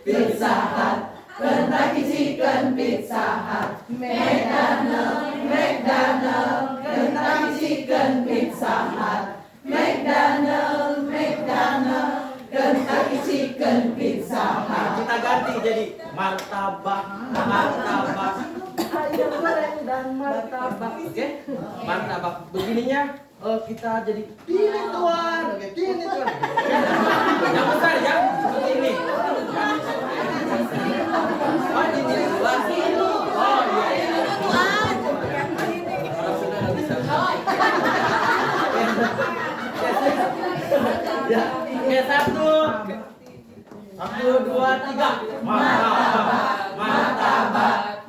Pizza Hut, Kentucky Chicken Pizza Hut, McDonald, Kentucky Chicken Pizza Hut, McDonald, Kentucky Chicken Pizza Hut. Kita ganti jadi martabak. Ayam goreng dan martabak. Oke, martabak. Begininya kita jadi ini tuan. Oke, ini tuan. Yang besar ya, seperti ini. Oh, ini tuan. Oh iya. Kalau sudah bisa. Ya, oke, satu, dua, tiga. Martabak.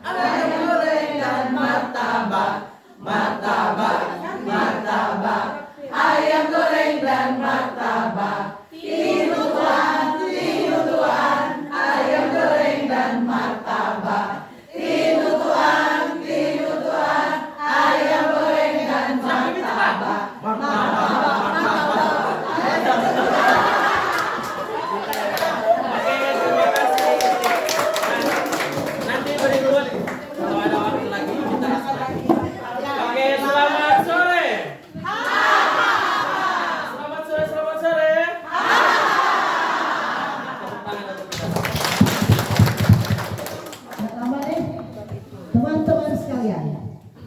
Ayam goreng dan martabak. Ayam goreng dan martabak. Tiru tuan, ayam goreng dan martabak. Tiru tuan, ayam goreng dan martabak. Oke, terima kasih. Nanti berikut kalau ada waktu lagi kita lagi. Oke, selamat sore. Selamat sore. Pertama deh, teman-teman sekalian,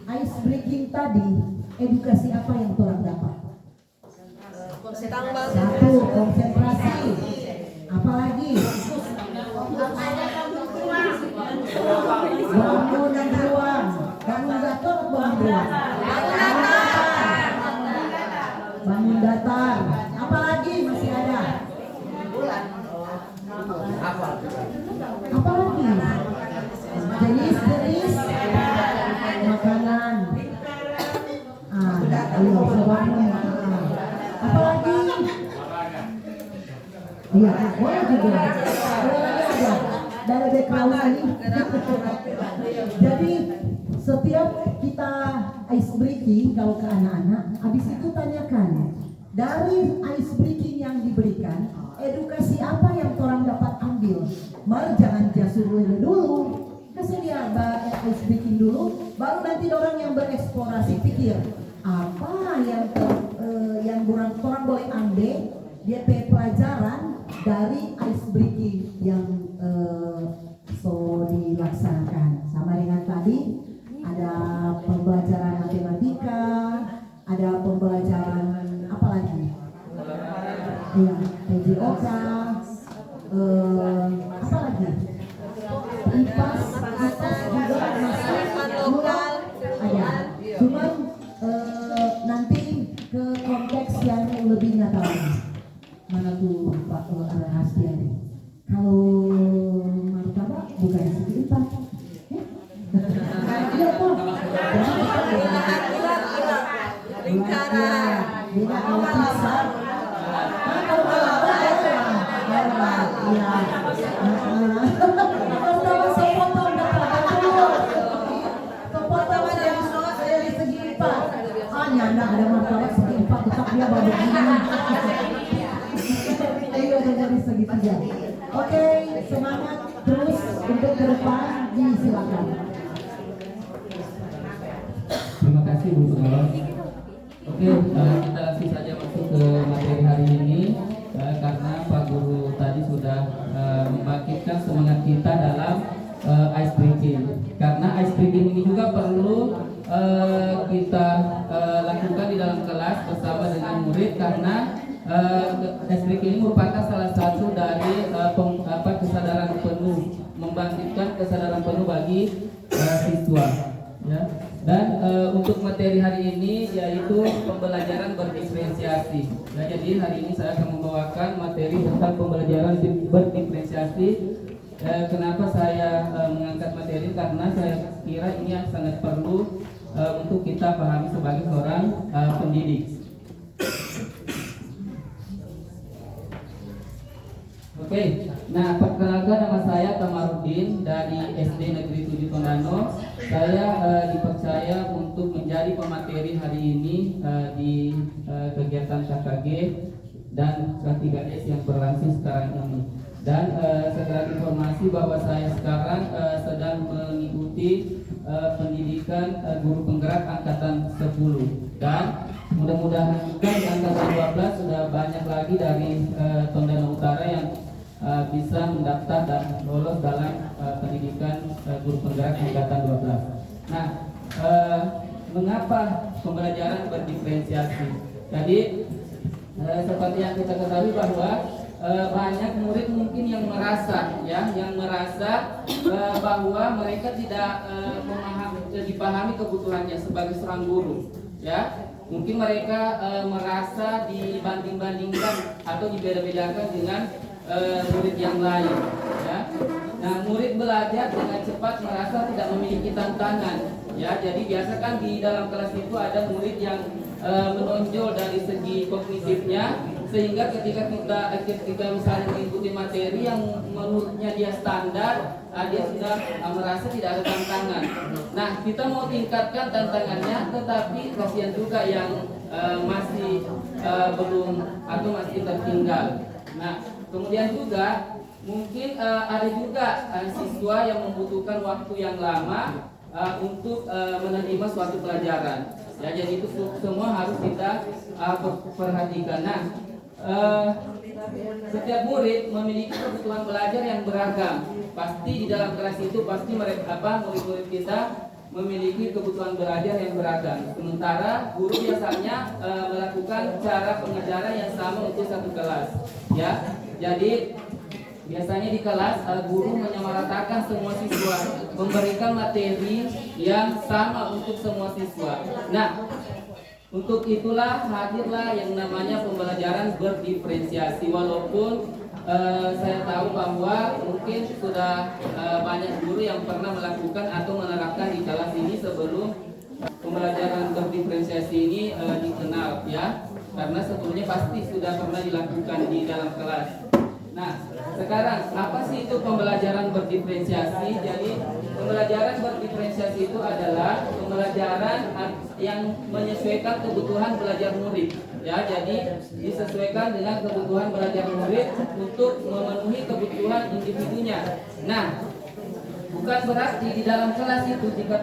ice breaking tadi, edukasi apa yang orang dapat? Satu, konsentrasi. Apalagi? Bangun dan beruang. Bangun datar, bangun beruang. Bangun datar. Apalagi masih ada? Apalagi? Jenis makanan. Ayo, sebangun makanan. Apalagi? Iya, boleh juga. Olahraga ada dari background ini. Jadi setiap kita ice breaking kalau ke anak-anak, habis itu tanyakan dari ice breaking yang diberikan, edukasi apa yang orang dapat ambil. Mari jangan jasur dulu, kasih dia ice breaking dulu, baru nanti orang yang bereksplorasi pikir apa yang orang boleh ambil dia pelajaran dari ice breaking yang so dilaksanakan. Sama dengan tadi ada pembelajaran matematika, ada pembelajaran apa lagi? Iya, PJOK, apa lagi? IPAS juga masuk ada. Cuman nanti ke konteks yang lebih nyata lagi. Mana tuh Pak Hasbiani? Kalau martabak bukan segi empat. Iya Pak. Lingkaran. Beda kalau pizza. Kalau iya. Martabak sepotong dapat telur. Sepotong dari segi empat. Nyanda ada martabak segi empat tetap dia baru begini. Dari segi tiga. Oke, semangat terus untuk ke depan. Silakan. Terima kasih Bu Pengawas. Oke, kita langsung saja masuk ke materi hari ini karena Pak Guru tadi sudah membangkitkan semangat kita dalam ice breaking. Karena ice breaking ini juga perlu kita lakukan di dalam kelas bersama dengan murid karena ice breaking ini merupakan salah satu dari kesadaran penuh, membangkitkan kesadaran penuh bagi siswa. Ya. Dan untuk materi hari ini yaitu pembelajaran berdiferensiasi. Ya, jadi hari ini saya akan membawakan materi tentang pembelajaran berdiferensiasi. Kenapa saya mengangkat materi? Karena saya kira ini yang sangat perlu untuk kita pahami sebagai seorang pendidik. Oke, nah perkenalkan nama saya Kamarudin dari SD Negeri 7 Tondano. Saya dipercaya untuk menjadi pemateri hari ini di kegiatan KKG dan K3S yang berlangsung sekarang ini. Dan sekedar informasi bahwa saya sekarang sedang mengikuti pendidikan guru penggerak angkatan 10, dan mudah-mudahan juga di angkatan 12 sudah banyak lagi dari Tondano Utara yang bisa mendaftar dan lolos dalam pendidikan guru penggerak angkatan 12. Nah, mengapa pembelajaran berdiferensiasi? Jadi seperti yang kita ketahui bahwa banyak murid mungkin yang merasa bahwa mereka tidak dipahami kebutuhannya sebagai seorang guru, ya. Mungkin mereka merasa dibanding-bandingkan atau dibeda-bedakan dengan murid yang lain, ya. Nah, murid belajar dengan cepat merasa tidak memiliki tantangan, ya. Jadi biasa kan di dalam kelas itu ada murid yang menonjol dari segi kognitifnya, sehingga ketika kita misalnya mengikuti materi yang menurutnya dia standar, dia sudah merasa tidak ada tantangan. Nah, kita mau tingkatkan tantangannya, tetapi kasihan juga yang masih belum atau masih tertinggal. Nah, kemudian juga mungkin ada juga siswa yang membutuhkan waktu yang lama untuk menerima suatu pelajaran. Ya, jadi itu semua harus kita perhatikan. Nah, setiap murid memiliki kebutuhan belajar yang beragam. Pasti di dalam kelas itu pasti murid-murid kita memiliki kebutuhan belajar yang beragam. Sementara guru biasanya melakukan cara pengajaran yang sama untuk satu kelas. Ya, jadi biasanya di kelas guru menyamaratakan semua siswa, memberikan materi yang sama untuk semua siswa. Nah, untuk itulah hadirlah yang namanya pembelajaran berdiferensiasi. Walaupun saya tahu bahwa mungkin sudah banyak guru yang pernah melakukan atau menerapkan di kelas ini sebelum pembelajaran berdiferensiasi ini dikenal, ya. Karena sebelumnya pasti sudah pernah dilakukan di dalam kelas. Nah, sekarang apa sih itu pembelajaran berdiferensiasi? Jadi pembelajaran berdiferensiasi itu adalah pembelajaran yang menyesuaikan kebutuhan belajar murid. Ya, jadi disesuaikan dengan kebutuhan belajar murid untuk memenuhi kebutuhan individunya. Nah, bukan berarti di dalam kelas itu jika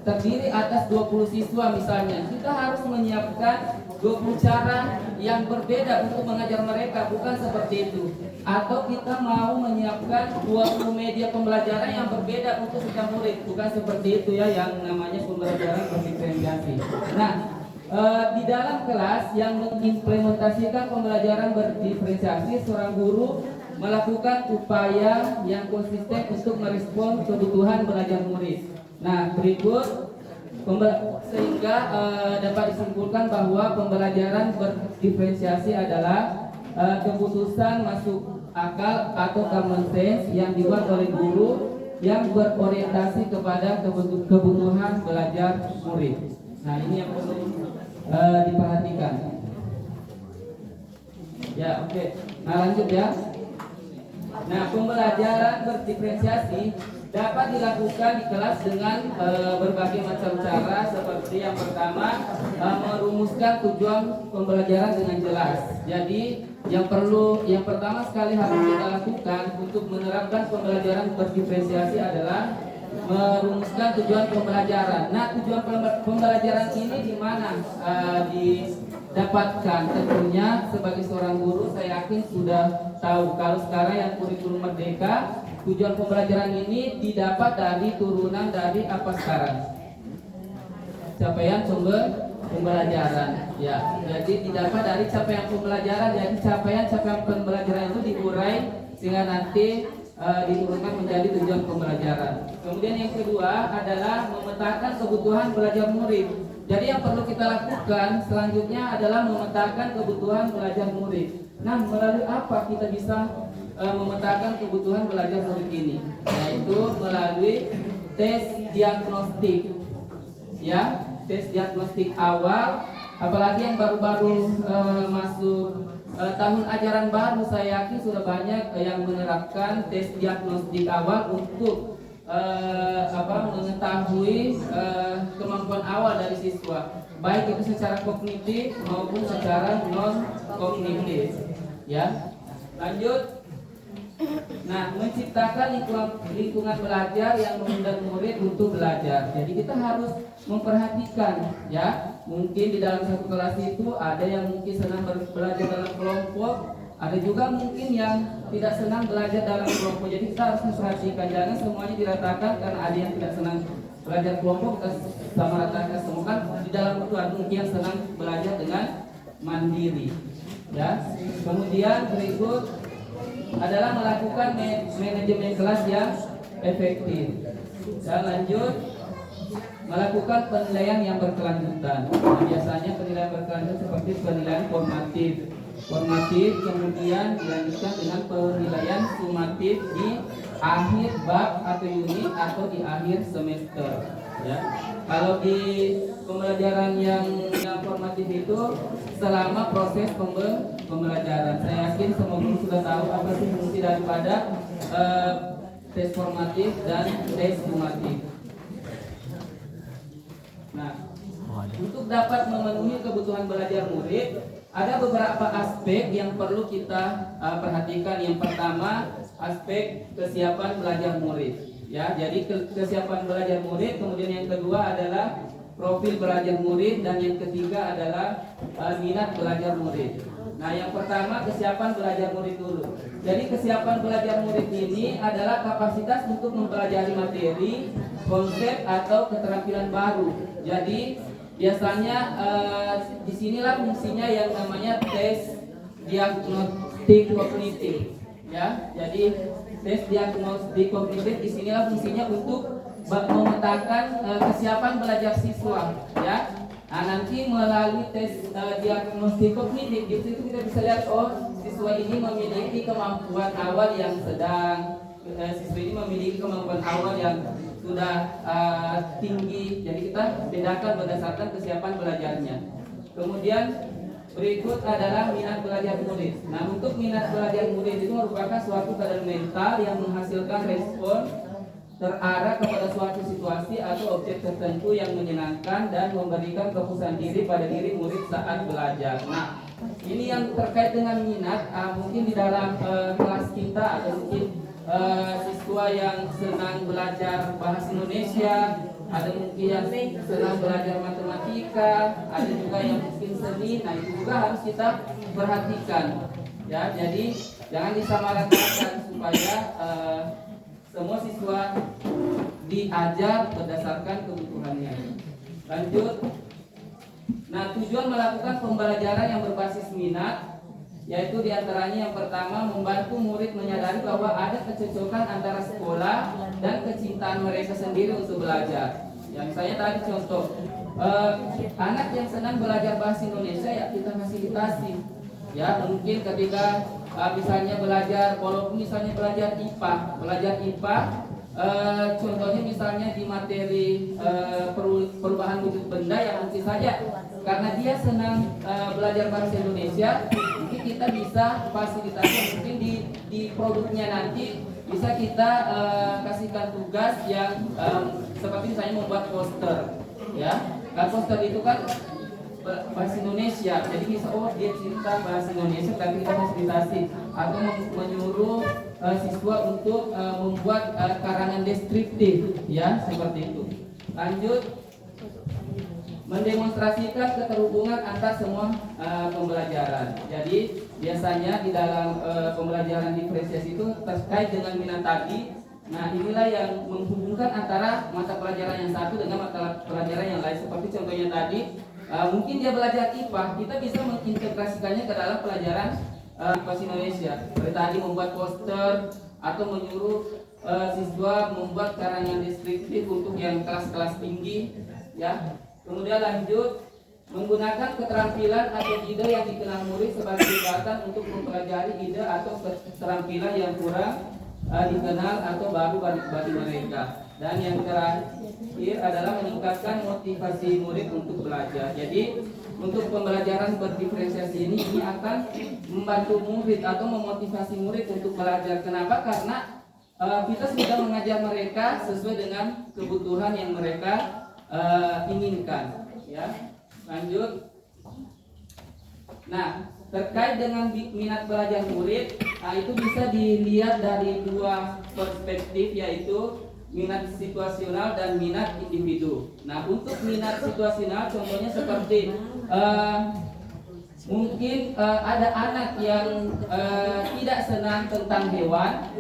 terdiri atas 20 siswa misalnya, kita harus menyiapkan 20 cara yang berbeda untuk mengajar mereka, bukan seperti itu. Atau kita mau menyiapkan 20 media pembelajaran yang berbeda untuk setiap murid, bukan seperti itu, ya, yang namanya pembelajaran berdiferensiasi. Nah, di dalam kelas yang mengimplementasikan pembelajaran berdiferensiasi, seorang guru melakukan upaya yang konsisten untuk merespon kebutuhan belajar murid. Nah, berikut sehingga dapat disimpulkan bahwa pembelajaran berdiferensiasi adalah keputusan masuk akal atau common sense yang dibuat oleh guru yang berorientasi kepada kebutuhan belajar murid. Nah, ini yang perlu diperhatikan. Ya, oke. Nah, lanjut ya. Nah, pembelajaran berdiferensiasi dapat dilakukan di kelas dengan berbagai macam cara, seperti yang pertama merumuskan tujuan pembelajaran dengan jelas. Jadi yang pertama sekali harus kita lakukan untuk menerapkan pembelajaran berdiferensiasi adalah merumuskan tujuan pembelajaran. Nah, tujuan pembelajaran ini di mana didapatkan? Tentunya sebagai seorang guru saya yakin sudah tahu kalau sekarang yang kurikulum merdeka, tujuan pembelajaran ini didapat dari turunan dari apa sekarang? Capaian sumber pembelajaran, ya. Jadi didapat dari capaian pembelajaran. Jadi capaian pembelajaran itu diurai sehingga nanti diturunkan menjadi tujuan pembelajaran. Kemudian yang kedua adalah memetakan kebutuhan belajar murid. Jadi yang perlu kita lakukan selanjutnya adalah memetakan kebutuhan belajar murid. Nah, melalui apa kita bisa memetakan kebutuhan belajar murid ini? Yaitu melalui tes diagnostik, ya, tes diagnostik awal. Apalagi yang baru-baru masuk tahun ajaran baru, saya yakin sudah banyak yang menerapkan tes diagnostik awal untuk mengetahui kemampuan awal dari siswa, baik itu secara kognitif maupun secara non kognitif. Ya, lanjut. Nah, menciptakan lingkungan belajar yang mengundang murid untuk belajar. Jadi kita harus memperhatikan, ya. Mungkin di dalam satu kelas itu ada yang mungkin senang belajar dalam kelompok, ada juga mungkin yang tidak senang belajar dalam kelompok. Jadi kita harus memperhatikan, jangan semuanya diratakan karena ada yang tidak senang belajar kelompok kita sama ratakan semua. Kan di dalam itu ada mungkin yang senang belajar dengan mandiri, ya. Kemudian berikut adalah melakukan manajemen kelas yang efektif. Dan lanjut, melakukan penilaian yang berkelanjutan. Nah, biasanya penilaian berkelanjutan seperti penilaian formatif, kemudian dilanjutkan dengan penilaian sumatif di akhir bab atau unit atau di akhir semester, ya. Kalau di pembelajaran yang formatif itu selama proses pembelajaran. Saya yakin semua guru sudah tahu apa sih fungsi daripada tes formatif dan tes sumatif. Nah, untuk dapat memenuhi kebutuhan belajar murid, ada beberapa aspek yang perlu kita perhatikan. Yang pertama, aspek kesiapan belajar murid. Ya, jadi kesiapan belajar murid. Kemudian yang kedua adalah profil belajar murid, dan yang ketiga adalah minat belajar murid. Nah, yang pertama kesiapan belajar murid dulu. Jadi kesiapan belajar murid ini adalah kapasitas untuk mempelajari materi, konsep atau keterampilan baru. Jadi biasanya disinilah fungsinya yang namanya tes diagnostik kognitif, ya. Jadi tes diagnostik kognitif disinilah fungsinya untuk memetakan kesiapan belajar siswa, ya. Nah, nanti melalui tes diagnostik kognitif itu kita bisa lihat, oh, siswa ini memiliki kemampuan awal yang sedang, siswa ini memiliki kemampuan awal yang sudah tinggi. Jadi kita bedakan berdasarkan kesiapan belajarnya. Kemudian berikut adalah minat belajar murid. Nah, untuk minat belajar murid itu merupakan suatu keadaan mental yang menghasilkan respon terarah kepada suatu situasi atau objek tertentu yang menyenangkan dan memberikan kepuasan diri pada diri murid saat belajar. Nah, ini yang terkait dengan minat, mungkin di dalam kelas kita atau mungkin siswa yang senang belajar bahasa Indonesia, ada mungkin yang senang belajar matematika, ada juga yang mungkin seni. Nah, itu juga harus kita perhatikan, ya. Jadi jangan disamaratakan supaya semua siswa diajar berdasarkan kebutuhannya. Lanjut. Nah, tujuan melakukan pembelajaran yang berbasis minat yaitu diantaranya yang pertama membantu murid menyadari bahwa ada kecocokan antara sekolah dan kecintaan mereka sendiri untuk belajar. Yang saya tadi contoh, anak yang senang belajar bahasa Indonesia ya kita fasilitasi. Ya, mungkin ketika misalnya belajar, walaupun misalnya belajar IPA, contohnya misalnya di materi perubahan wujud benda yang mungkin saja karena dia senang belajar bahasa Indonesia, mungkin kita bisa fasilitasi, mungkin di produknya nanti bisa kita kasihkan tugas yang seperti misalnya membuat poster, ya. Kan poster itu kan bahasa Indonesia, jadi bisa, oh dia cinta bahasa Indonesia, tapi kita fasilitasi atau menyuruh siswa untuk membuat karangan deskriptif, ya, seperti itu. Lanjut, mendemonstrasikan keterhubungan antar semua pembelajaran. Jadi biasanya di dalam pembelajaran diferensiasi itu terkait dengan minat tadi. Nah, inilah yang menghubungkan antara mata pelajaran yang satu dengan mata pelajaran yang lain. Seperti contohnya tadi, mungkin dia belajar IPA, kita bisa mengintegrasikannya ke dalam pelajaran bahasa Indonesia. Seperti tadi membuat poster atau menyuruh siswa membuat karangan deskriptif untuk yang kelas-kelas tinggi, ya. Kemudian lanjut, menggunakan keterampilan atau ide yang dikenal murid sebagai jembatan untuk mempelajari ide atau keterampilan yang kurang dikenal atau baru bagi mereka. Dan yang terakhir adalah meningkatkan motivasi murid untuk belajar. Jadi untuk pembelajaran berdiferensiasi ini akan membantu murid atau memotivasi murid untuk belajar. Kenapa? Karena kita sudah mengajar mereka sesuai dengan kebutuhan yang mereka inginkan, ya. Lanjut. Nah, terkait dengan minat belajar murid, itu bisa dilihat dari dua perspektif, yaitu minat situasional dan minat individu. Nah, untuk minat situasional contohnya seperti mungkin ada anak yang tidak senang tentang hewan,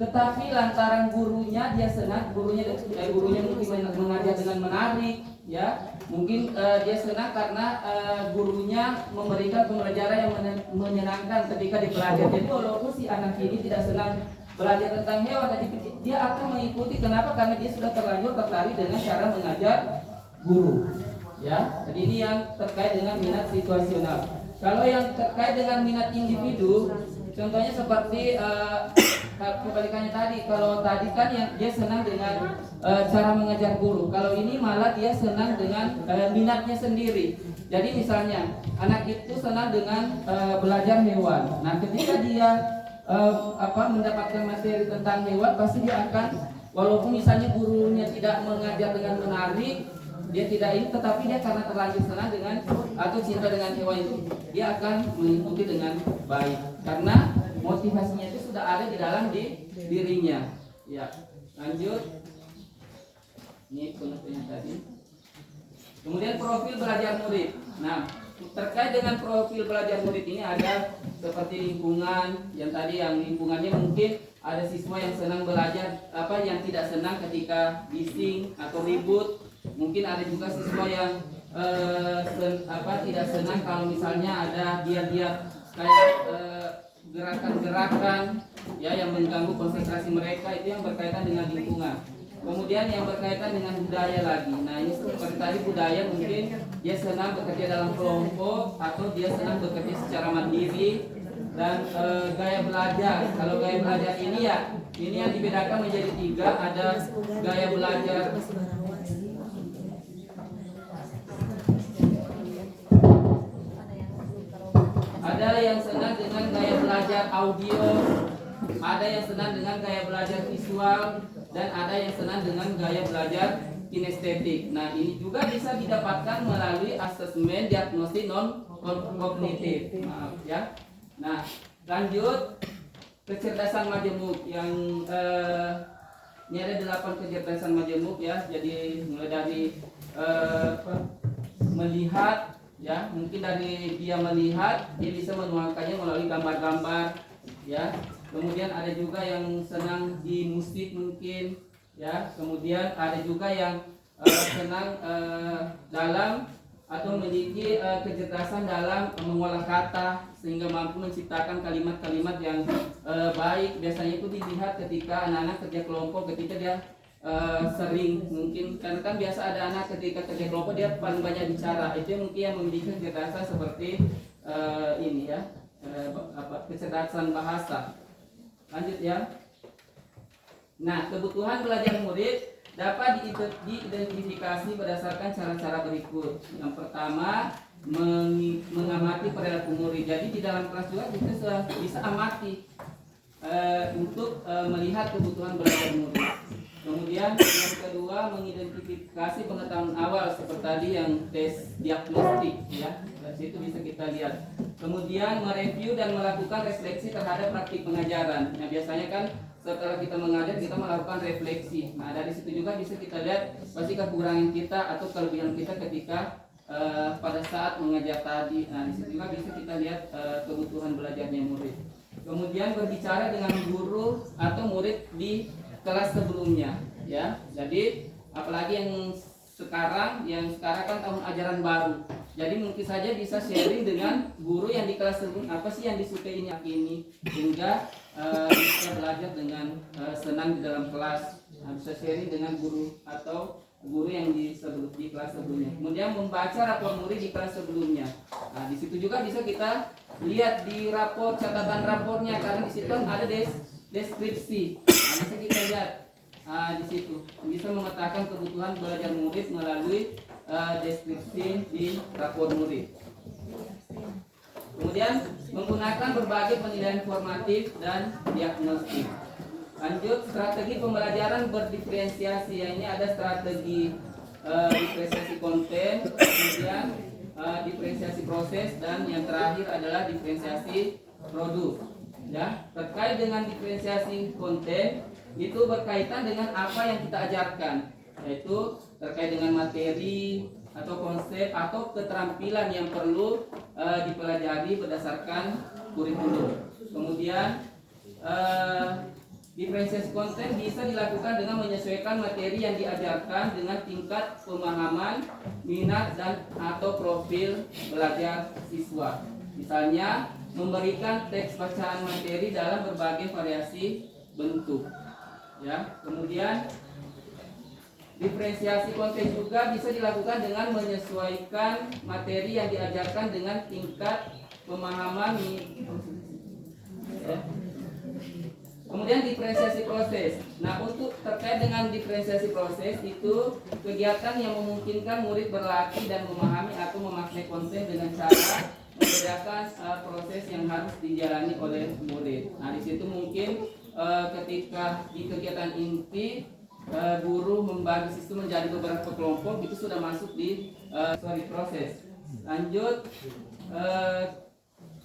tetapi lantaran gurunya dia senang, gurunya mungkin mengajar dengan menarik, ya. Mungkin dia senang karena gurunya memberikan pembelajaran yang menyenangkan ketika dipelajari. Jadi walaupun si anak ini tidak senang belajar tentang hewan, tapi dia akan mengikuti. Kenapa? Karena dia sudah terlanjur tertarik dengan cara mengajar guru. Ya, jadi ini yang terkait dengan minat situasional. Kalau yang terkait dengan minat individu, contohnya seperti kebalikannya tadi. Kalau tadi kan yang dia senang dengan cara mengajar guru. Kalau ini malah dia senang dengan minatnya sendiri. Jadi misalnya anak itu senang dengan belajar hewan. Nah, ketika dia mendapatkan materi tentang hewan, pasti dia akan, walaupun misalnya gurunya tidak mengajar dengan menarik, dia tidak ini, tetapi dia karena terlanjur senang dengan atau cinta dengan hewan itu, dia akan mengikuti dengan baik karena motivasinya itu sudah ada di dalam dirinya. Ya, lanjut. Ini pengertian tadi. Kemudian profil belajar murid. Nah, terkait dengan profil belajar murid ini ada seperti lingkungan, yang tadi yang lingkungannya mungkin ada siswa yang senang belajar, yang tidak senang ketika bising atau ribut. Mungkin ada juga siswa yang tidak senang kalau misalnya ada dia kayak gerakan-gerakan ya yang mengganggu konsentrasi mereka. Itu yang berkaitan dengan lingkungan. Kemudian yang berkaitan dengan budaya lagi. Nah, ini seperti tadi budaya, mungkin dia senang bekerja dalam kelompok atau dia senang bekerja secara mandiri. Dan gaya belajar. Kalau gaya belajar ini yang dibedakan menjadi 3. Ada gaya belajar yang senang dengan gaya belajar audio, ada yang senang dengan gaya belajar visual, dan ada yang senang dengan gaya belajar kinestetik. Nah, ini juga bisa didapatkan melalui asesmen diagnostik non kognitif. Maaf ya. Nah, lanjut kecerdasan majemuk yang ini ada 8 kecerdasan majemuk ya. Jadi mulai dari melihat ya, mungkin dari dia melihat dia bisa menuangkannya melalui gambar-gambar ya. Kemudian ada juga yang senang di musik mungkin ya. Kemudian ada juga yang senang dalam atau memiliki kecerdasan dalam mengolah kata sehingga mampu menciptakan kalimat-kalimat yang baik. Biasanya itu dilihat ketika anak-anak kerja kelompok, ketika dia sering mungkin, karena kan biasa ada anak ketika kerja kelompok dia paling banyak bicara. Itu mungkin yang memiliki kecerdasan seperti ini ya, kecerdasan bahasa. Lanjut ya. Nah, kebutuhan belajar murid dapat diidentifikasi berdasarkan cara-cara berikut. Yang pertama, mengamati perilaku murid. Jadi di dalam kelas juga kita bisa amati untuk melihat kebutuhan belajar murid. Kemudian yang kedua, mengidentifikasi pengetahuan awal seperti tadi yang tes diagnostik ya. Dari situ bisa kita lihat. Kemudian mereview dan melakukan refleksi terhadap praktik pengajaran. Nah, biasanya kan setelah kita mengajar kita melakukan refleksi. Nah, dari situ juga bisa kita lihat pasti kekurangan kita atau kelebihan kita ketika pada saat mengajar tadi. Nah, di situ juga bisa kita lihat kebutuhan belajarnya murid. Kemudian berbicara dengan guru atau murid di kelas sebelumnya ya. Jadi apalagi yang sekarang kan tahun ajaran baru. Jadi mungkin saja bisa sharing dengan guru yang di kelas sebelumnya, apa sih yang disukai ini sehingga bisa belajar dengan senang di dalam kelas. Nah, bisa sharing dengan guru atau guru yang di kelas sebelumnya. Kemudian membaca rapor murid di kelas sebelumnya. Nah, di situ juga bisa kita lihat di rapor, catatan rapornya, karena di situ kan ada deskripsi. Nah, bisa kita lihat di situ bisa memetakan kebutuhan belajar murid melalui deskripsi di rapor murid. Kemudian menggunakan berbagai penilaian formatif dan diagnostik. Lanjut, strategi pembelajaran berdiferensiasi. Yang ini ada strategi diferensiasi konten, kemudian diferensiasi proses, dan yang terakhir adalah diferensiasi produk. Ya, terkait dengan diferensiasi konten itu berkaitan dengan apa yang kita ajarkan, yaitu terkait dengan materi atau konsep atau keterampilan yang perlu dipelajari berdasarkan kurikulum. Kemudian diferensiasi konten bisa dilakukan dengan menyesuaikan materi yang diajarkan dengan tingkat pemahaman, minat, dan atau profil belajar siswa. Misalnya, memberikan teks bacaan materi dalam berbagai variasi bentuk. Ya, kemudian diferensiasi konten juga bisa dilakukan dengan menyesuaikan materi yang diajarkan dengan tingkat pemahaman. Ya. Kemudian diferensiasi proses. Nah, untuk terkait dengan diferensiasi proses itu kegiatan yang memungkinkan murid berlatih dan memahami atau memaknai konten dengan cara membedakan proses yang harus dijalani oleh murid. Nah, di situ mungkin ketika di kegiatan inti guru membagi siswa menjadi beberapa kelompok, itu sudah masuk di proses. Lanjut,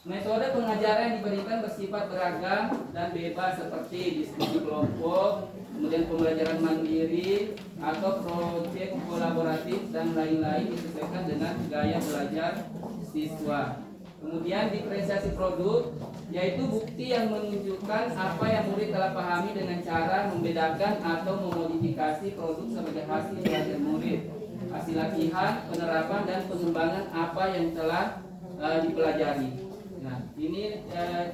metode pengajaran yang diberikan bersifat beragam dan bebas seperti diskusi kelompok, kemudian pembelajaran mandiri atau proyek kolaboratif dan lain-lain disesuaikan dengan gaya belajar siswa. Kemudian diferensiasi produk, yaitu bukti yang menunjukkan apa yang murid telah pahami dengan cara membedakan atau memodifikasi produk sebagai hasil belajar murid, hasil latihan, penerapan, dan pengembangan apa yang telah dipelajari. Nah, ini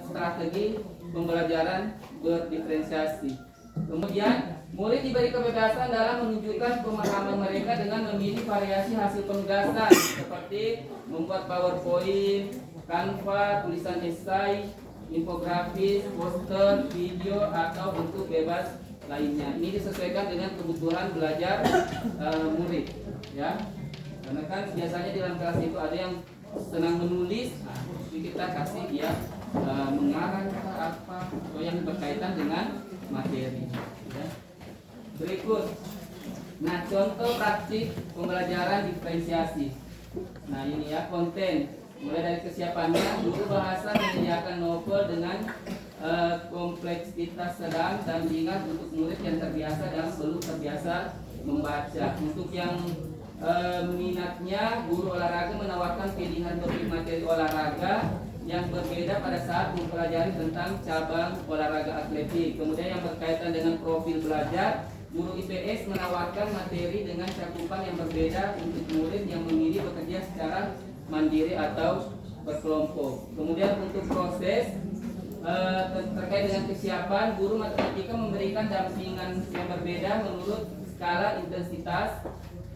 strategi pembelajaran berdiferensiasi. Kemudian, murid diberi kebebasan dalam menunjukkan pemahaman mereka dengan memilih variasi hasil penugasan seperti membuat PowerPoint, Canva, tulisan esai, infografis, poster, video, atau bentuk bebas lainnya. Ini disesuaikan dengan kebutuhan belajar murid, ya. Karena kan biasanya di dalam kelas itu ada yang senang menulis, kita kasih dia mengarang ke apa atau yang berkaitan dengan materi. Ya. Berikut, nah contoh praktik pembelajaran diferensiasi. Nah ini ya konten. Mulai dari kesiapannya, guru bahasa menyediakan novel dengan kompleksitas sedang dan ringan untuk murid yang terbiasa dan belum terbiasa membaca. Untuk yang minatnya, guru olahraga menawarkan pilihan topik materi olahraga yang berbeda pada saat mempelajari tentang cabang olahraga atletik. Kemudian yang berkaitan dengan profil belajar, guru IPS menawarkan materi dengan cakupan yang berbeda untuk murid yang memilih bekerja secara mandiri atau berkelompok. Kemudian untuk proses terkait dengan kesiapan, guru matematika memberikan dampingan yang berbeda menurut skala intensitas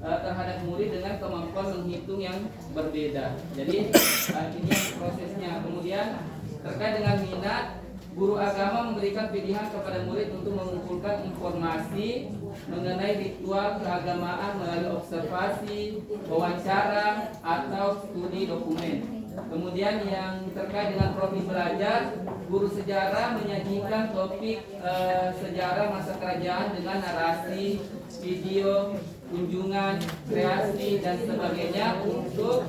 terhadap murid dengan kemampuan menghitung yang berbeda. Jadi ini prosesnya. Kemudian terkait dengan minat, guru agama memberikan pilihan kepada murid untuk mengumpulkan informasi mengenai ritual keagamaan melalui observasi, wawancara, atau studi dokumen. Kemudian yang terkait dengan profil belajar, guru sejarah menyajikan topik sejarah masa kerajaan dengan narasi, video, kunjungan, kreasi, dan sebagainya untuk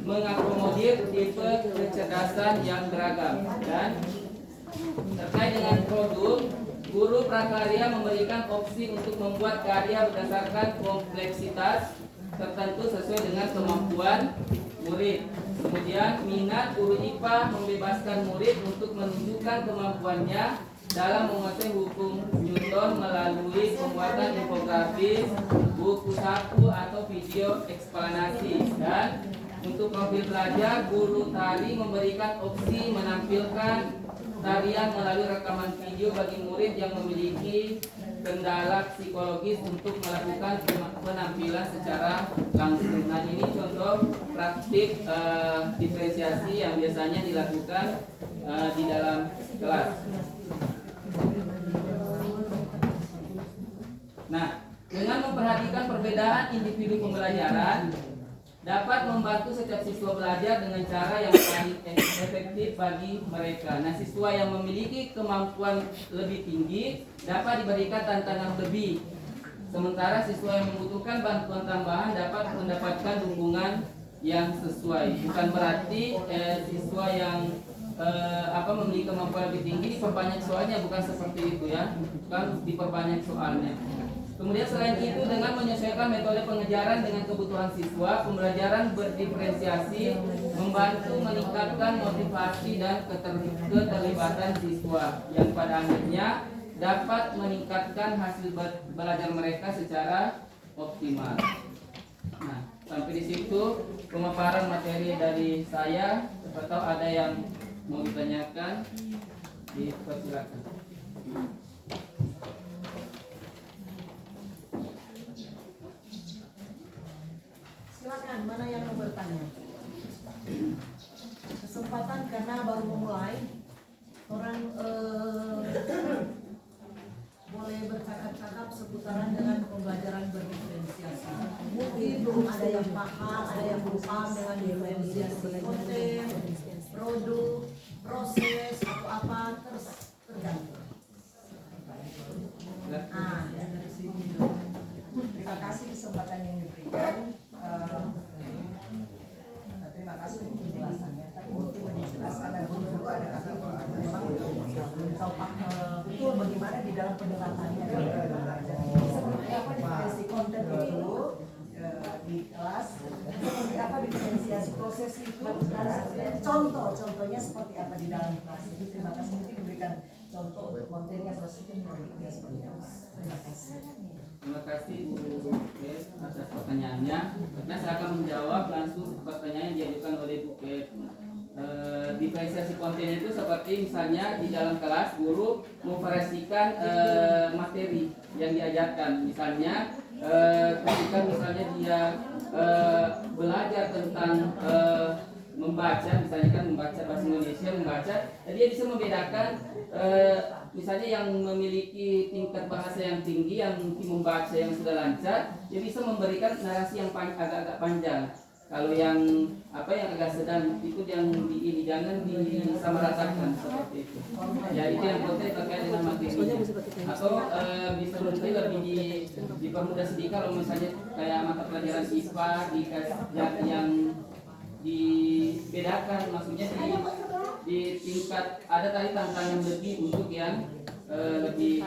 mengakomodir tipe kecerdasan yang beragam. Dan terkait dengan produk, guru prakarya memberikan opsi untuk membuat karya berdasarkan kompleksitas tertentu sesuai dengan kemampuan murid. Kemudian minat, guru IPA membebaskan murid untuk menunjukkan kemampuannya dalam menguasai hukum Newton melalui pembuatan infografis, buku saku, atau video eksplanasi. Dan untuk profil belajar, guru tari memberikan opsi menampilkan tarian melalui rekaman video bagi murid yang memiliki kendala psikologis untuk melakukan penampilan secara langsung. Nah ini contoh praktik diferensiasi yang biasanya dilakukan di dalam kelas. Nah, dengan memperhatikan perbedaan individu pembelajaran dapat membantu setiap siswa belajar dengan cara yang paling efektif bagi mereka. Nah, siswa yang memiliki kemampuan lebih tinggi dapat diberikan tantangan lebih. Sementara siswa yang membutuhkan bantuan tambahan dapat mendapatkan dukungan yang sesuai. Bukan berarti siswa yang memiliki kemampuan lebih tinggi diperbanyak soalnya, bukan seperti itu ya, bukan diperbanyak soalnya. Kemudian selain itu dengan menyesuaikan metode pengejaran dengan kebutuhan siswa, pembelajaran berdiferensiasi membantu meningkatkan motivasi dan keterlibatan siswa yang pada akhirnya dapat meningkatkan hasil belajar mereka secara optimal. Nah, sampai di situ pemaparan materi dari saya. Atau ada yang mau ditanyakan, dipersilakan. Silakan, mana yang mau bertanya? Kesempatan karena baru memulai, orang boleh bercakap-cakap seputaran dengan pembelajaran berdiferensiasi. Mungkin belum ada yang paham, ada yang belum paham dengan diferensiasi konten, produk, proses atau apa, tergantung. Dari sini. Terima kasih kesempatan yang diberikan. Terima kasih untuk penjelasannya. Tapi untuk menjelaskan dan dulu ada kata memang tahu betul bagaimana di dalam penerapannya. Seperti apa diferensiasi konten itu di kelas, seperti apa diferensiasi proses itu, contohnya seperti apa di dalam kelas itu. Terima kasih, mungkin diberikan contoh untuk kontennya, prosesnya seperti apa. Terima kasih. Terima kasih Bu Ket atas pertanyaannya. Nah, saya akan menjawab langsung pertanyaan yang diajukan oleh Bu Ket. Diferensiasi konten itu seperti misalnya di dalam kelas guru memvariasikan materi yang diajarkan. Misalnya ketika misalnya dia belajar tentang membaca, misalnya kan membaca bahasa Indonesia, dia bisa membedakan misalnya yang memiliki tingkat bahasa yang tinggi, yang mungkin membaca yang sudah lancar, dia bisa memberikan narasi yang agak-agak panjang. Kalau yang agak sedang itu yang jangan disamaratakan seperti itu. Ya itu yang konten terkait dengan materi. Atau bisa mungkin lebih dipermudah sedikit kalau misalnya kayak mata pelajaran IPA yang dibedakan, maksudnya di tingkat ada tadi tantangan lebih untuk yang lebih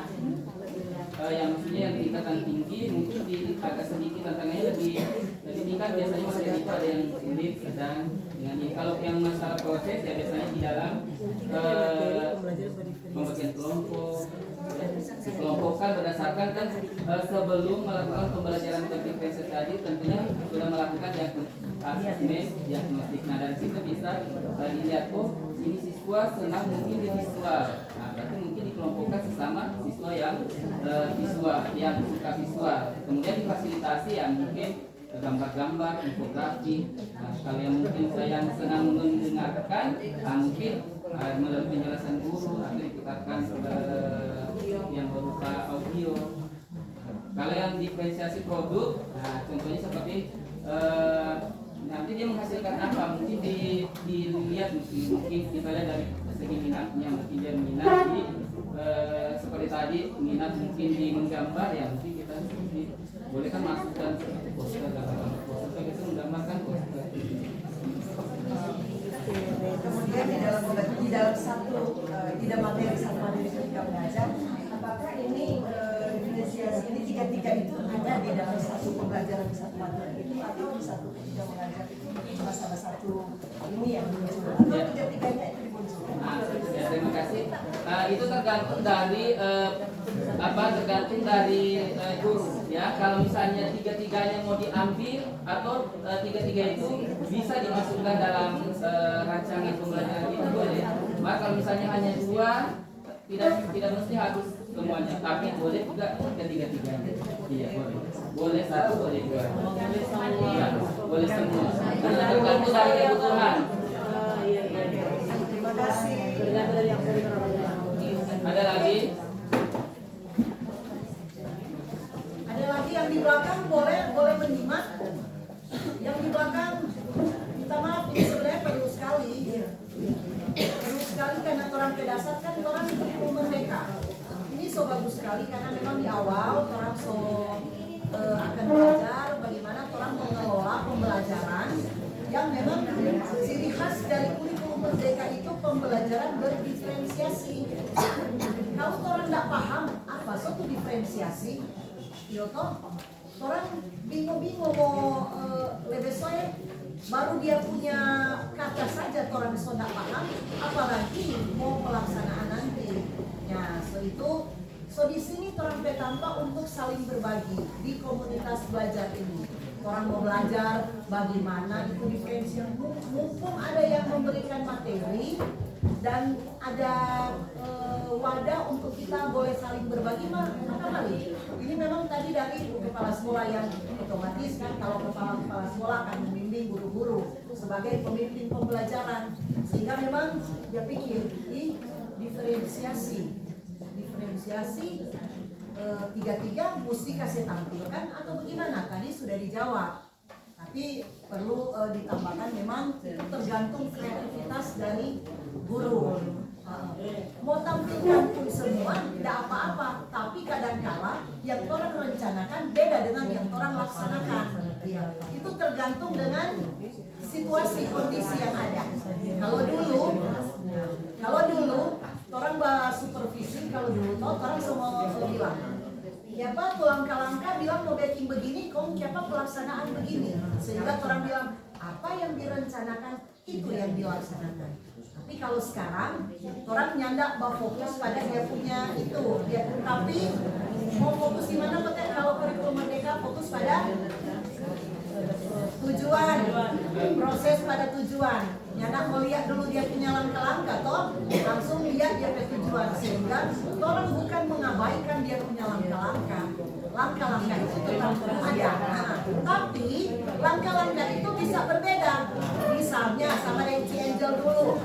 yang maksudnya yang tingkatan tinggi, mungkin di agak sedikit tantangannya lebih tingkat. Biasanya masih ada yang sulit, sedang dengan ini. Kalau yang masalah proses ya biasanya di dalam pembagian kelompok, dikelompokkan berdasarkan kan sebelum melakukan pembelajaran berdiferensiasi tadi tentunya sudah melakukan asesmen diagnostik. Nah dari situ bisa dilihat ini siswa senang mungkin di visual. Nah berarti mungkin dikelompokkan sesama siswa yang visual, yang suka visual. Kemudian difasilitasi ya mungkin gambar-gambar, infografi. Nah, kalau yang mungkin saya yang senang mendengarkan, mungkin melalui penjelasan guru atau diputarkan yang berupa audio. Kalau yang diferensiasi produk, nah contohnya seperti nanti dia menghasilkan apa? Mungkin dilihat mungkin kita lihat dari segi minatnya, mungkin dia minat di seperti tadi minat mungkin di menggambar ya mungkin kita boleh kan masukkan seperti poster, poster itu menggambarkan poster. Kemudian di dalam materi satu materi ketika mengajar, apakah ini diferensiasi ini tiga itu ada di dalam satu pembelajaran satu materi itu atau di satu ketika mengajar itu masalah satu ini yang muncul atau tiga-tiganya itu dimunculkan? Ya, terima kasih. Itu tergantung dari tergantung dari guru ya. Kalau misalnya tiga-tiganya mau diambil atau tiga-tiga itu bisa dimasukkan dalam rancangan pembelajaran itu boleh. Maka kalau misalnya hanya dua tidak mesti harus semuanya, tapi boleh juga ketiga-tiganya. Iya boleh. Boleh satu, boleh dua. Iya, boleh semua. Karena tergantung dari kebutuhan. Terima kasih. Ada lagi? Ada lagi yang di belakang boleh menyimak. Yang di belakang minta maaf ini sebenarnya perlu sekali karena orang ke dasar kan orang itu merdeka. Ini so bagus sekali karena memang di awal orang akan belajar bagaimana orang mengelola pembelajaran yang memang ciri khas dari kurikulum merdeka itu pembelajaran berdiferensiasi. Kalau orang tidak paham apa suatu diferensiasi, yoto orang bingung-bingung mau lebih soe, baru dia punya kata saja orang tidak paham, apalagi mau pelaksanaan nanti. Ya, so di sini orang tampak untuk saling berbagi di komunitas belajar ini. Orang mau belajar bagaimana itu diferensiasi, mumpung ada yang memberikan materi dan ada wadah untuk kita boleh saling berbagi, maka mari. Ini memang tadi dari kepala sekolah yang otomatis kan, kalau kepala sekolah akan membimbing guru-guru sebagai pemimpin pembelajaran, sehingga memang dia pikir ini diferensiasi tiga-tiga mesti kasih tampilkan atau bagaimana, tadi sudah dijawab, tapi perlu ditambahkan memang tergantung kreativitas dari guru. Mau tampilkan pun semua tidak apa-apa, tapi kadang-kala yang orang rencanakan beda dengan yang orang laksanakan. Itu tergantung dengan situasi kondisi yang ada. Kalau dulu orang bahas supervisi, kalau dulu orang semua bilang ya Pak, langkah-langkah bilang mau backing begini, kok siapa pelaksanaan begini, sehingga orang bilang apa yang direncanakan itu yang dilaksanakan. Tapi kalau sekarang orang nyanda mau fokus pada dia punya itu, tapi mau fokus di mana Pak? Kalau kurikulum merdeka fokus pada tujuan, proses pada tujuan. Nyanda mau lihat dulu dia punya langkah-langkah, toh langsung lihat dia punya tujuan, sehingga orang bukan mengabaikan dia punya langkah-langkah. Langkah-langkah itu tetap ada, tapi langkah-langkah itu bisa berbeda. Misalnya sama Denci Angel dulu,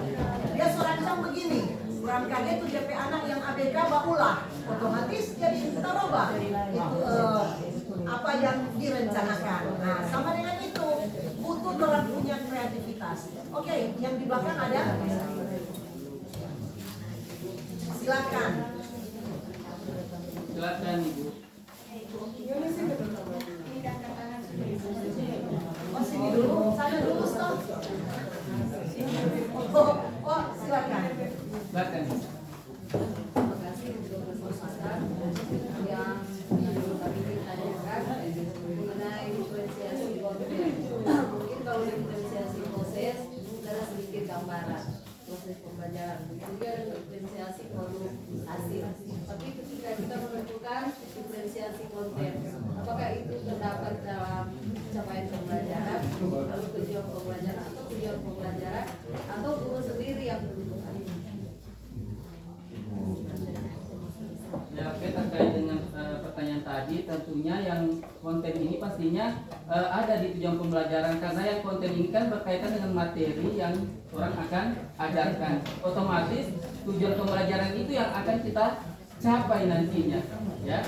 dia serancang begini, kurang kaget tuh DP anak yang ABK baulah, otomatis jadi taroba itu apa yang direncanakan. Nah, sama dengan itu butuh orang punya kreativitas. Oke, yang di belakang ada, silakan Ibu. Oh, sini dulu, sana dulu, stop. Oh, silakan. Silakan. Terima kasih untuk kesempatan yang kami ditanyakan mengenai diferensiasi konten. Mungkin kalau diferensiasi proses adalah sedikit gambaran proses pembelajaran. Begitu juga dengan diferensiasi produk hasil. Tapi ketika kita menentukan diferensiasi konten, apakah itu terdapat dalam capaian pembelajaran, lalu tujuan pembelajaran atau tujuan pembelajaran, atau guru sendiri yang menentukan? Ya, oke, terkait dengan pertanyaan tadi, tentunya yang konten ini pastinya ada di tujuan pembelajaran, karena yang konten ini kan berkaitan dengan materi yang orang akan ajarkan. Otomatis tujuan pembelajaran itu yang akan kita capai nantinya, ya,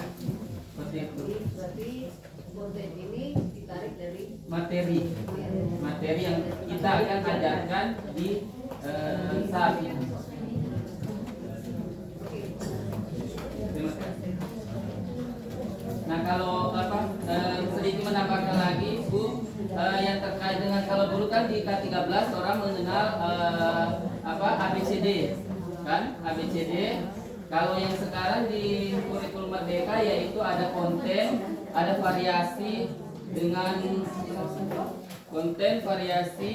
seperti itu. Berarti konten ini ditarik dari Materi yang kita akan ajarkan di saat ini. Terima kasih. Nah, kalau sedikit menambahkan lagi, Bu, yang terkait dengan kalau dulu kan di K13 orang mengenal ABCD, kan? ABCD. Kalau yang sekarang di kurikulum merdeka yaitu ada konten, ada variasi dengan konten variasi.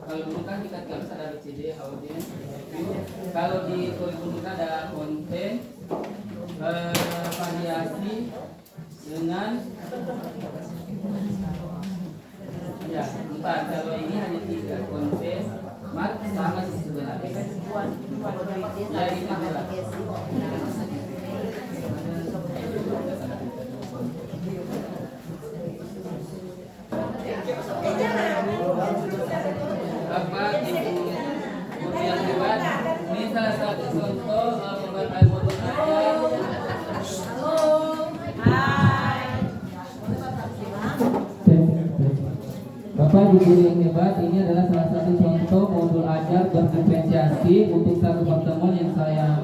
Kalau dulu kan di K13 ada ABCD, audiens. Kalau di kurikulum kita ada konten, variasi dengan ya 4. Kalau ini hanya 3 konten, sama sih sebenarnya. Ya, ini adalah. Bapak, Ibu, guru yang hebat, ini salah satu contoh pembuatan modul saya. Bapak Ibu guru yang hebat, ini adalah salah satu contoh modul ajar berdiferensiasi untuk satu pertemuan yang saya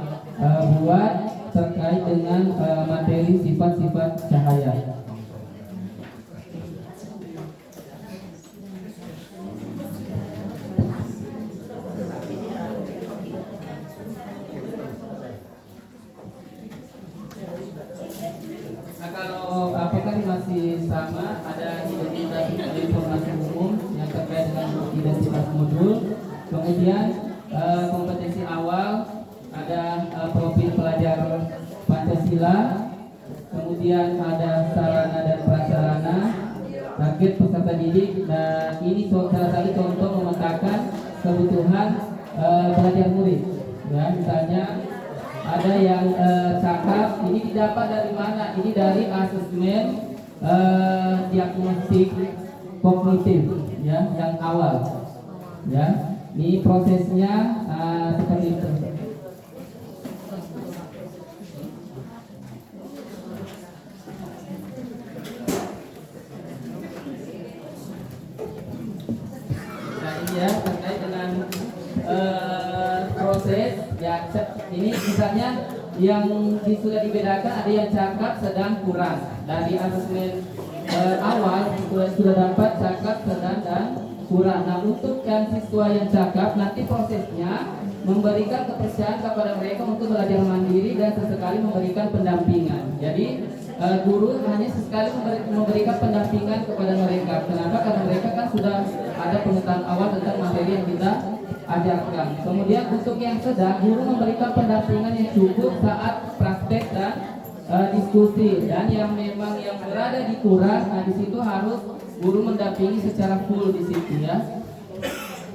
buat terkait dengan materi sifat-sifat cahaya. Kemudian kompetensi awal ada profil pelajar Pancasila, kemudian ada sarana dan prasarana, target peserta didik. Nah, ini salah satu contoh memetakan kebutuhan pelajar murid. Ya, misalnya ada yang cakap, ini didapat dari mana? Ini dari asesmen diagnostik kognitif, ya, yang awal. Ya, ini prosesnya seperti itu. Nah, ini ya terkait dengan proses. Ya, ini misalnya yang sudah dibedakan ada yang cakap, sedang, kurang. Dari asesmen awal sudah dapat cakap, sedang, dan kurang. Nah, untuk yang siswa yang cakap, nanti prosesnya memberikan kepercayaan kepada mereka untuk belajar mandiri dan sesekali memberikan pendampingan. Jadi guru hanya sesekali memberikan pendampingan kepada mereka. Kenapa? Karena mereka kan sudah ada pengetahuan awal tentang materi yang kita ajarkan. Kemudian untuk yang sedang, guru memberikan pendampingan yang cukup saat praktek dan diskusi. Dan yang memang yang berada di kurang, nah di situ harus guru mendampingi secara full di situ ya.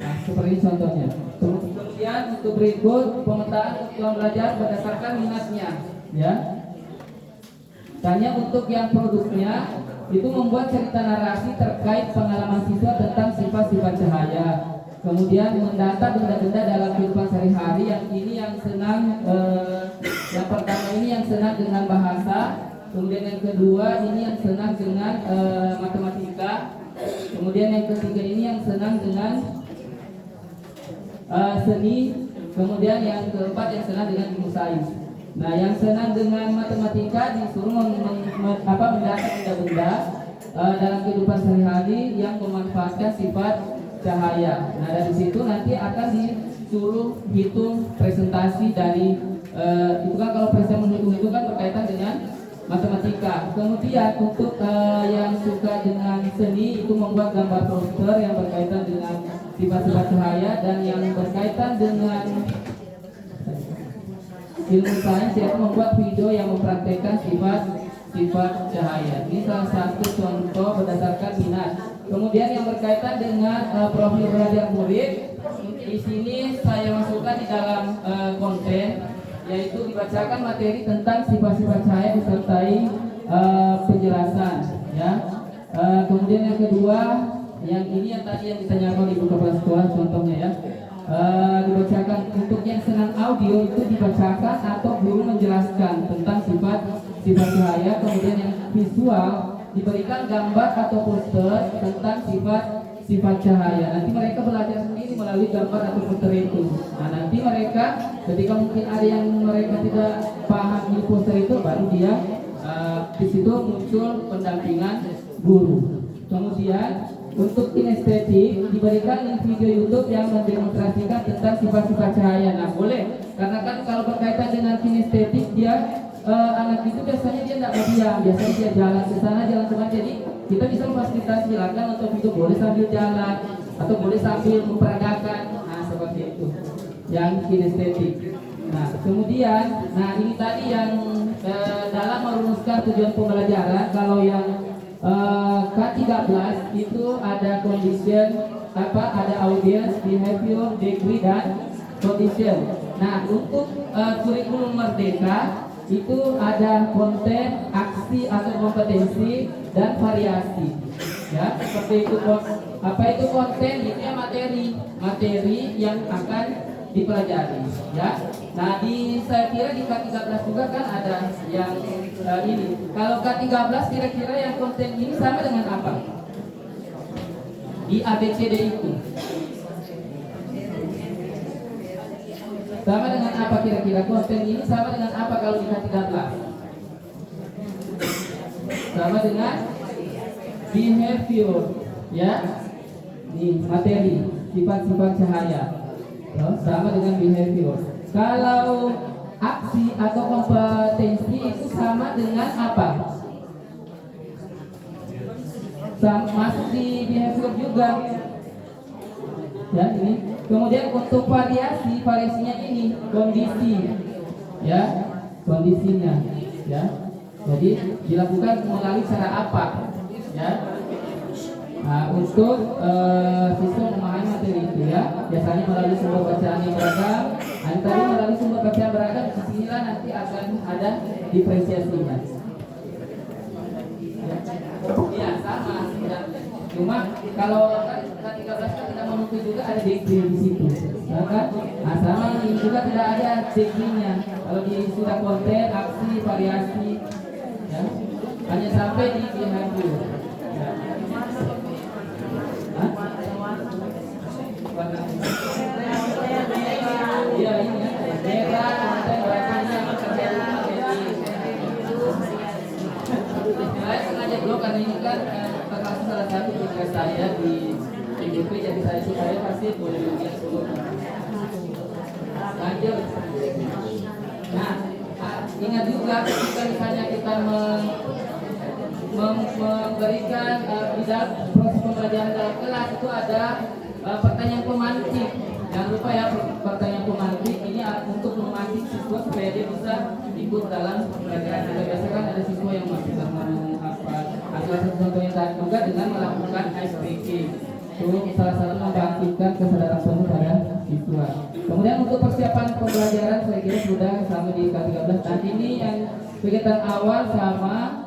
Nah, seperti contohnya. Kemudian untuk berikut pemetaan kebutuhan belajar berdasarkan minatnya, ya. Tanya untuk yang produknya itu membuat cerita narasi terkait pengalaman siswa tentang sifat-sifat cahaya. Kemudian mendata benda-benda dalam kehidupan sehari-hari. Yang ini yang senang, yang pertama ini yang senang dengan bahasa. Kemudian yang kedua ini yang senang dengan matematika. Kemudian yang ketiga ini yang senang dengan seni. Kemudian yang keempat yang senang dengan ilmu sains. Nah, yang senang dengan matematika disuruh mendata benda-benda dalam kehidupan sehari-hari yang memanfaatkan sifat cahaya. Nah, dari situ nanti akan disuruh hitung presentasi dari itu kan kalau presentasi menghitung itu kan berkaitan dengan matematika. Kemudian untuk yang suka dengan seni itu membuat gambar poster yang berkaitan dengan sifat-sifat cahaya, dan yang berkaitan dengan ilmu sains yaitu membuat video yang mempraktekkan sifat cahaya. Ini salah satu contoh berdasarkan minat. Kemudian yang berkaitan dengan profil belajar murid, di sini saya masukkan di dalam konten, yaitu dibacakan materi tentang sifat-sifat cahaya disertai penjelasan. Ya. Kemudian yang kedua, yang ini yang tadi yang ditanyakan di buku kepala sekolah contohnya ya. Dibacakan untuk yang senang audio itu dibacakan atau guru menjelaskan tentang sifat cahaya. Kemudian yang visual diberikan gambar atau poster tentang sifat cahaya. Nanti mereka belajar sendiri melalui gambar atau poster itu. Nah, nanti mereka ketika mungkin ada yang mereka tidak paham di poster itu, baru dia di situ muncul pendampingan guru. Kemudian untuk kinestetik diberikan link video YouTube yang mendemonstrasikan tentang sifat-sifat cahaya. Nah, boleh, karena kan kalau berkaitan dengan kinestetik dia anak itu biasanya dia tidak berdiam, biasanya dia jalan ke sana jalan ke sana. Jadi kita bisa memfasilitasi, silakan untuk video boleh sambil jalan atau boleh sambil memperagakan. Nah, seperti itu yang kinestetik. Nah, kemudian ini tadi yang dalam merumuskan tujuan pembelajaran. Kalau yang K13 itu ada condition, ada audience, behavior, degree, dan condition. Nah, untuk kurikulum merdeka itu ada konten, aksi atau kompetensi, dan variasi. Ya, seperti itu. Apa itu konten? Itu ya materi yang akan dipelajari. Ya. Nah, saya kira di K13 juga kan ada yang ini. Kalau K13 kira-kira yang konten ini sama dengan apa? Di ABCD itu. Sama dengan apa kira-kira konten ini sama dengan apa kalau di K13? Sama dengan behavior, ya. Ini materi, sifat-sifat cahaya. Sama dengan behavior. Kalau aksi atau kompetensi itu sama dengan apa? Masuk di behavior juga. Ya, ini Kemudian untuk variasinya ini kondisi, ya, kondisinya, ya. Jadi dilakukan melalui cara apa, ya? Nah, untuk siswa memahami materi itu, ya, biasanya melalui sumber bacaan yang beragam. Tadi melalui sumber bacaan beragam, disinilah nanti akan ada diferensiasinya. Iya, sama. Cuma kalau kan 13 kan tidak menutup juga ada degree di situ, ya kan? Nah, sama ini juga tidak ada degree-nya. Kalau di sudah konten, aksi, variasi, ya, hanya sampai di behavior. Ya. Hah? Warna. Iya ini ya, merah, konten, bahasanya saya sengaja blog karena ini kan termasuk salah satu tugas saya di PGP, jadi saya pasti boleh melihat dulu. Lanjut. Nah, ingat juga ketika misalnya kita memberikan bidang proses pembelajaran dalam kelas itu ada pertanyaan pemantik. Jangan lupa ya, pertanyaan pemantik ini untuk memancing siswa supaya dia bisa ikut dalam pembelajaran. Kita biasa kan ada siswa yang masih ngomong apa. Salah satu contohnya tadi juga dengan melakukan ice breaking. Itu salah satu membangkitkan kesadaran penuh pada siswa. Kemudian untuk persiapan pembelajaran saya kira sudah sama di K13. Dan ini yang kegiatan awal sama.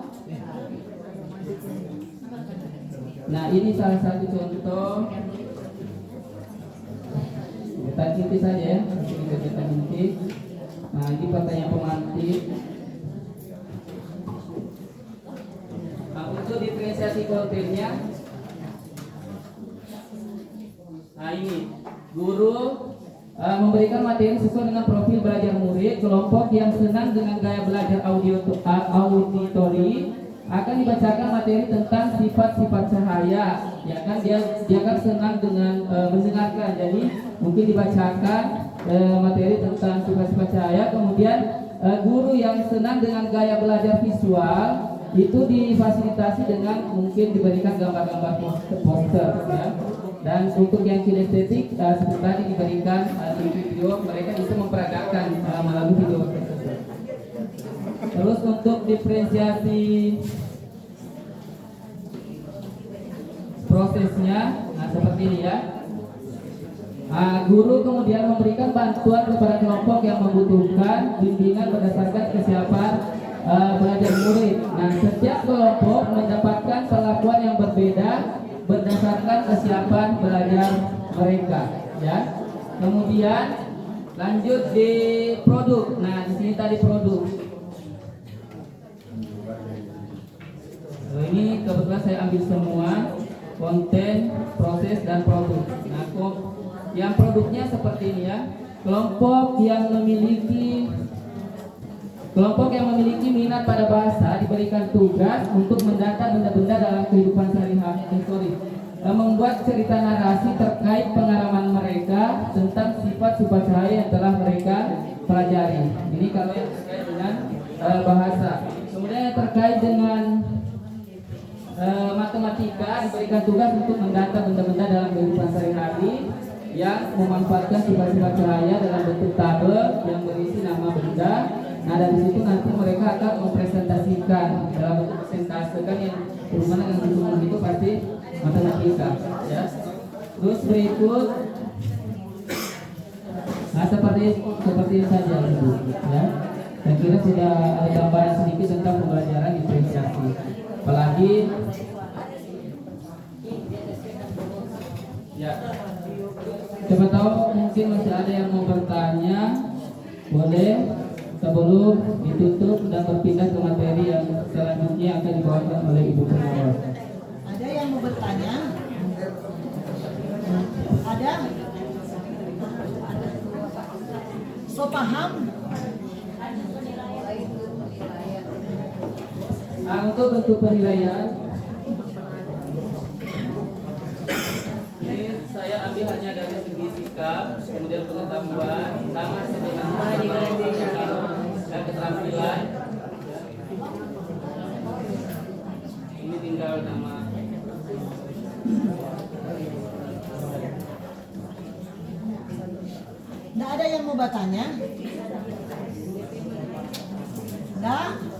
Nah, ini salah satu contoh. Kita inti saja ya, kita inti. Nah, ini pertanyaan pemantik. Nah, untuk diferensiasi kontennya, nah ini guru memberikan materi sesuai dengan profil belajar murid. Kelompok yang senang dengan gaya belajar auditori akan dibacakan materi tentang sifat-sifat cahaya, ya kan, dia kan senang dengan mendengarkan, jadi mungkin dibacakan materi tentang sifat-sifat cahaya. Kemudian guru yang senang dengan gaya belajar visual itu difasilitasi dengan mungkin diberikan gambar-gambar poster, ya. Dan untuk yang kinestetik seperti tadi diberikan di video, mereka bisa memperagakan melalui video tersebut. Terus untuk diferensiasi prosesnya, nah seperti ini ya. Guru kemudian memberikan bantuan kepada kelompok yang membutuhkan bimbingan berdasarkan kesiapan belajar murid. Nah, setiap kelompok mendapatkan perlakuan yang berbeda berdasarkan kesiapan belajar mereka, ya. Kemudian lanjut di produk. Nah, di sini tadi produk. Ini kebetulan saya ambil semua konten, proses, dan produk. Nah, yang produknya seperti ini ya. Kelompok yang memiliki minat pada bahasa diberikan tugas untuk mendata benda-benda dalam kehidupan sehari-hari. Membuat cerita narasi terkait pengalaman mereka tentang sifat-sifat cahaya yang telah mereka pelajari. Ini kalau yang terkait dengan bahasa. Kemudian yang terkait dengan matematika diberikan tugas untuk mendata benda-benda dalam kehidupan sehari-hari yang memanfaatkan sifat-sifat cahaya dalam bentuk tabel yang berisi nama benda. Nah, dari situ nanti mereka akan mempresentasikan dalam bentuk persentase, kan yang berhubungan dengan hitungan itu pasti matematika, ya. Terus berikut, nah seperti ini saja, ya. Saya kira sudah ada gambaran sedikit tentang pembelajaran diferensiasi. Apalagi, ya. Siapa tahu mungkin masih ada yang mau bertanya, boleh sebelum ditutup dan berpindah ke materi yang selanjutnya akan dibawakan oleh Ibu Pengawas. Ada yang mau bertanya? Ada? So paham? Nah, untuk bentuk penilaian, ini saya ambil hanya dari segi sikap, kemudian pengetahuan, sama seperti dan keterampilan. Ini tinggal nama. Nggak ada yang mau bertanya? Nggak?